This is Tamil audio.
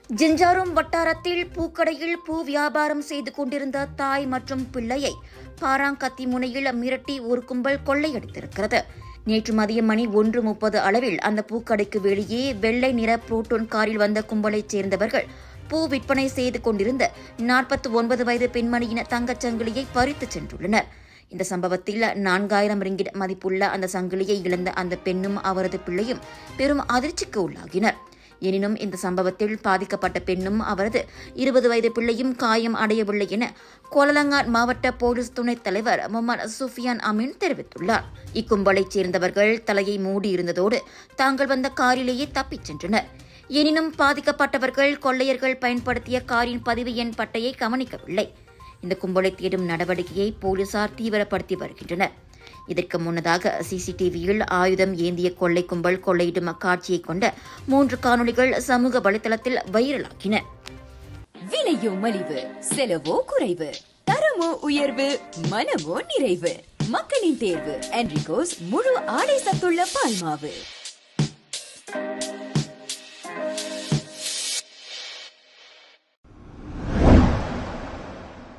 ஜிஞ்சாரும் வட்டாரத்தில் பூக்கடையில் பூ வியாபாரம் செய்து கொண்டிருந்த தாய் மற்றும் பிள்ளையை பாராங்கத்தி முனையில் மிரட்டி ஒரு கும்பல் கொள்ளையடித்திருக்கிறது. நேற்று மதியம் மணி 1:30 அளவில் அந்த பூக்கடைக்கு வெளியே வெள்ளை நிற புரோட்டோன் காரில் வந்த கும்பலைச் சேர்ந்தவர்கள் பூ விற்பனை செய்து கொண்டிருந்த 49 வயது பெண்மணியின் தங்கச்சங்கிலியை பறித்துச் சென்றுள்ளனர். இந்த சம்பவத்தில் 4000 ரிங்கிட் மதிப்புள்ள அந்த சங்கிலியை இழந்த அந்த பெண்ணும் அவரது பிள்ளையும் பெரும் அதிர்ச்சிக்கு உள்ளாகினர். எனினும் இந்த சம்பவத்தில் பாதிக்கப்பட்ட பெண்ணும் அவரது 20 வயது பிள்ளையும் காயம் அடையவில்லை என கோலலங்காட் மாவட்ட போலீஸ் துணைத் தலைவர் முகமது சுஃபியான் அமீன் தெரிவித்துள்ளார். இக்கும்பலைச் சேர்ந்தவர்கள் தலையை மூடியிருந்ததோடு தாங்கள் வந்த காரிலேயே தப்பிச் சென்றனர். எனினும் பாதிக்கப்பட்டவர்கள் கொள்ளையர்கள் பயன்படுத்திய காரின் பதிவு எண் பட்டையை கவனிக்கவில்லை. இந்த கும்பலை தேடும் நடவடிக்கையை போலீசார் தீவிரப்படுத்தி வருகின்றனர். இதற்கு முன்னதாக சிசிடிவியில் ஆயுதம் ஏந்திய கொள்ளை கும்பல் கொள்ளையிடும் காட்சியை கொண்ட 3 காணொலிகள் சமூக வலைதளத்தில் வைரலாகின. விலையோ மலிவு, செலவோ குறைவு, தரமோ உயர்வு, மனமோ நிறைவு. மக்களின் தேர்வு என்ரிகோஸ் முழு ஆடை சத்துள்ள பால்மாவு.